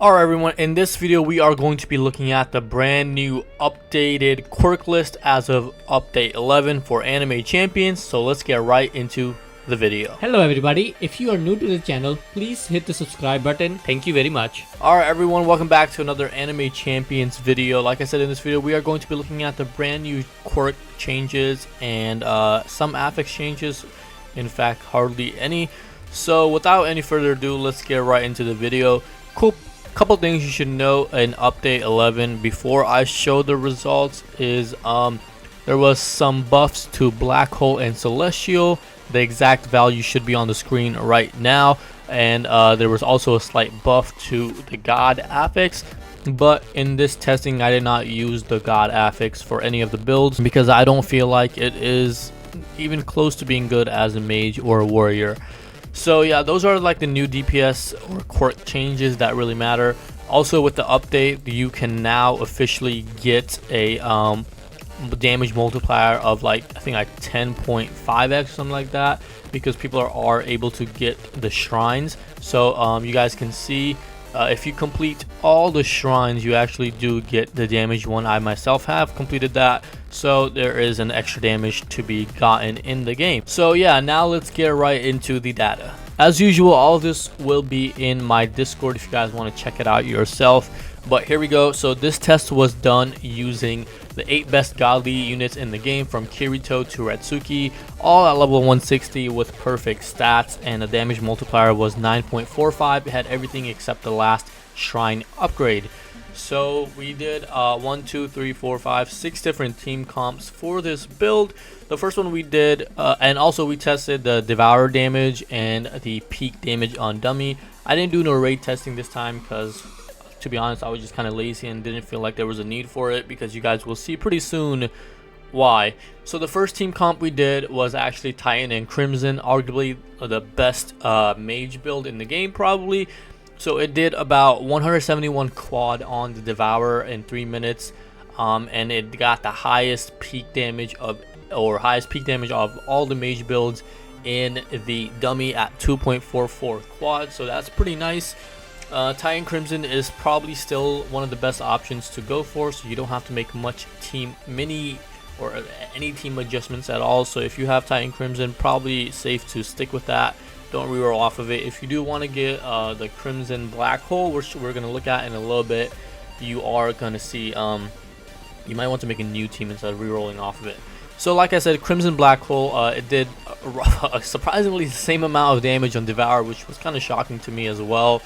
Alright everyone, in this video we are going to be looking at the brand new updated quirk list as of update 11 for Anime Champions, so let's get right into the video. Hello everybody, if you are new to the channel, please hit the subscribe button. Thank you very much. Alright everyone, welcome back to another Anime Champions video. Like I said, in this video we are going to be looking at the brand new quirk changes and some affix changes, in fact hardly any. So without any further ado, let's get right into the video. Cool. Couple things you should know in update 11 before I show the results is there was some buffs to Black Hole and Celestial. The exact value should be on the screen right now, and there was also a slight buff to the God Affix, but in this testing I did not use the God Affix for any of the builds because I don't feel like it is even close to being good as a mage or a warrior. So yeah, those are like the new DPS or quirk changes that really matter. Also with the update, you can now officially get a damage multiplier of I think 10.5x or something like that, because people are able to get the shrines. So you guys can see if you complete all the shrines, you actually do get the damage one. I myself have completed that, so there is an extra damage to be gotten in the game. So yeah, now let's get right into the data. As usual, all of this will be in my Discord if you guys want to check it out yourself. But here we go. So this test was done using the 8 best godly units in the game, from Kirito to Retsuki, all at level 160 with perfect stats, and the damage multiplier was 9.45. It had everything except the last shrine upgrade. So we did 6 different team comps for this build. The first one we did, and also we tested the Devour damage and the peak damage on dummy. I didn't do no raid testing this time because, to be honest, I was just kind of lazy and didn't feel like there was a need for it, because you guys will see pretty soon why. So the first team comp we did was actually Titan and Crimson, arguably the best mage build in the game probably. So it did about 171 quad on the Devourer in 3 minutes, and it got the highest peak damage of all the mage builds in the dummy at 2.44 quad. So that's pretty nice. Titan Crimson is probably still one of the best options to go for, so you don't have to make much team mini or any team adjustments at all. So if you have Titan Crimson, probably safe to stick with that. Don't reroll off of it. If you do want to get the Crimson Black Hole, which we're going to look at in a little bit, you are going to see you might want to make a new team instead of rerolling off of it. So like I said, Crimson Black Hole, it did a surprisingly the same amount of damage on Devour, which was kind of shocking to me as well.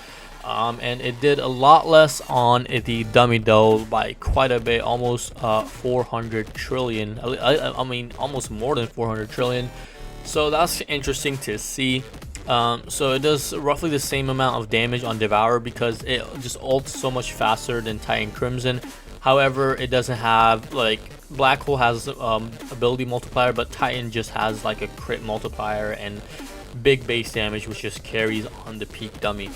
And it did a lot less on the dummy though, by quite a bit, almost 400 trillion. I mean almost more than 400 trillion. So that's interesting to see. So it does roughly the same amount of damage on Devourer because it just ults so much faster than Titan Crimson. However, it doesn't have, Black Hole has ability multiplier, but Titan just has like a crit multiplier and big base damage, which just carries on the peak dummy.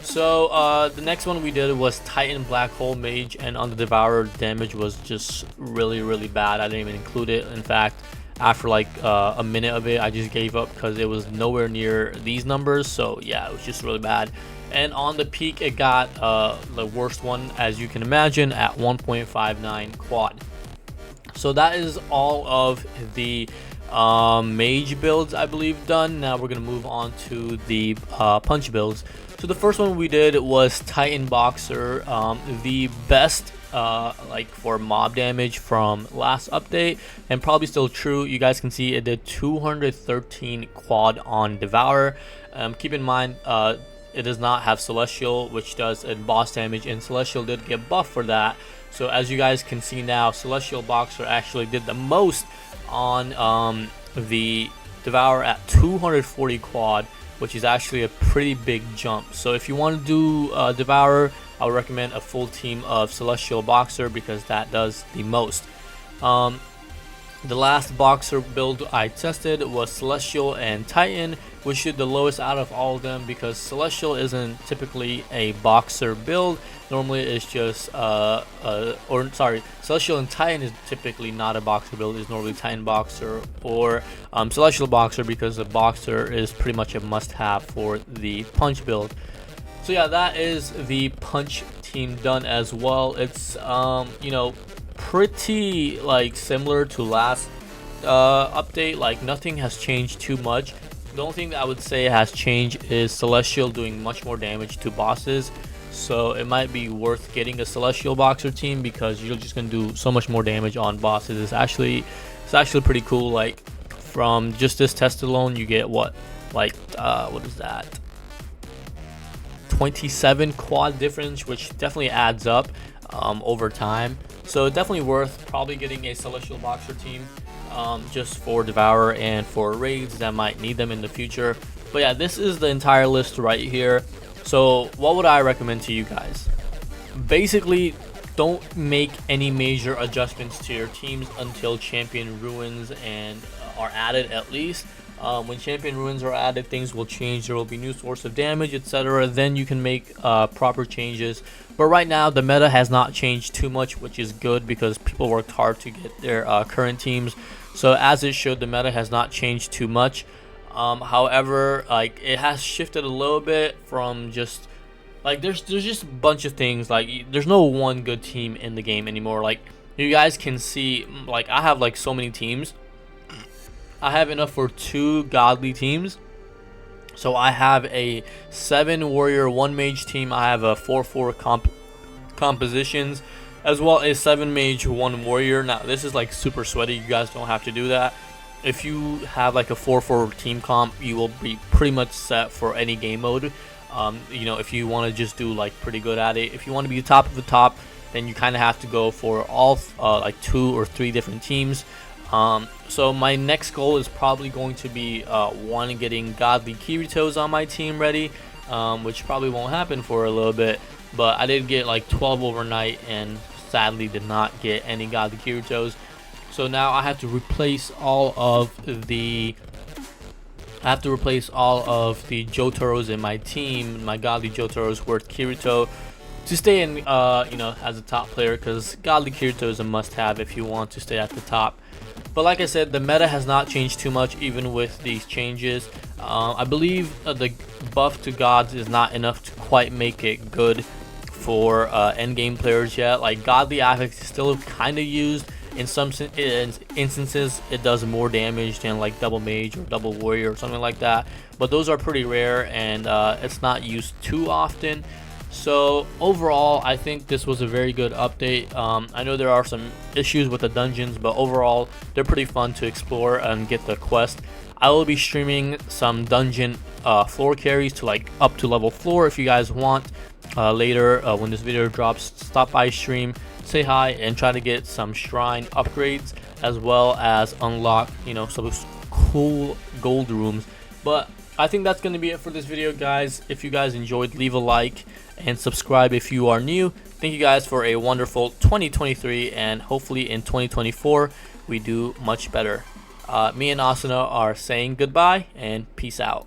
So the next one we did was Titan Black Hole Mage, and on the Devourer damage was just really bad. I didn't even include it. In fact, after a minute of it, I just gave up because it was nowhere near these numbers. So yeah, it was just really bad. And on the peak, it got the worst one, as you can imagine, at 1.59 quad. So that is all of the mage builds, I believe, done. Now we're gonna move on to the punch builds. So the first one we did was Titan Boxer, the best for mob damage from last update, and probably still true. You guys can see it did 213 quad on Devourer. Keep in mind, it does not have Celestial, which does boss damage, and Celestial did get buffed for that. So as you guys can see now, Celestial Boxer actually did the most on the Devourer at 240 quad, which is actually a pretty big jump. So if you want to do Devourer, I would recommend a full team of Celestial Boxer because that does the most. The last Boxer build I tested was Celestial and Titan, which did the lowest out of all of them because Celestial isn't typically a Boxer build. Normally it's just Celestial and Titan is typically not a Boxer build. It's normally Titan Boxer or Celestial Boxer, because the Boxer is pretty much a must-have for the punch build. So yeah, that is the punch team done as well. It's you know, pretty like similar to last update. Like nothing has changed too much. The only thing that I would say has changed is Celestial doing much more damage to bosses. So it might be worth getting a Celestial Boxer team because you're just gonna do so much more damage on bosses. It's actually pretty cool. Like from just this test alone, you get what is that? 27 quad difference, which definitely adds up over time. So definitely worth probably getting a Celestial Boxer team just for Devourer and for raids that might need them in the future. But yeah, this is the entire list right here. So what would I recommend to you guys? Basically, don't make any major adjustments to your teams until Champion Ruins and are added at least. When Champion Ruins are added, things will change. There will be new source of damage, etc. Then you can make proper changes. But right now, the meta has not changed too much, which is good because people worked hard to get their current teams. So as it should, the meta has not changed too much. However, like it has shifted a little bit from just like there's just a bunch of things. Like there's no one good team in the game anymore. Like you guys can see, like I have like so many teams. I have enough for 2 godly teams. So I have a 7 warrior 1 mage team. I have a 4-4 compositions, as well as 7 mage 1 warrior. Now this is like super sweaty. You guys don't have to do that. If you have like a 4-4 team comp, you will be pretty much set for any game mode. You know, if you want to just do like pretty good at it. If you want to be the top of the top, then you kind of have to go for all like 2 or 3 different teams. So my next goal is probably going to be one, getting godly Kiritos on my team ready, which probably won't happen for a little bit, but I did get like 12 overnight and sadly did not get any godly Kiritos. So now I have to replace all of the Jotaros in my team, my godly Jotaros worth Kirito, to stay in you know, as a top player, because godly Kirito is a must-have if you want to stay at the top. But like I said, the meta has not changed too much even with these changes. I believe the buff to gods is not enough to quite make it good for endgame players yet. Like godly Affix is still kind of used. In some instances, it does more damage than like double mage or double warrior or something like that. But those are pretty rare and it's not used too often. So overall, I think this was a very good update. I know there are some issues with the dungeons, but overall, they're pretty fun to explore and get the quest. I will be streaming some dungeon floor carries to like up to level 4 if you guys want. Later, when this video drops, stop by stream, say hi, and try to get some shrine upgrades, as well as unlock, you know, some cool gold rooms. But I think that's going to be it for this video, guys. If you guys enjoyed, leave a like and subscribe if you are new. Thank you guys for a wonderful 2023, and hopefully in 2024 we do much better. Me and Asuna are saying goodbye and peace out.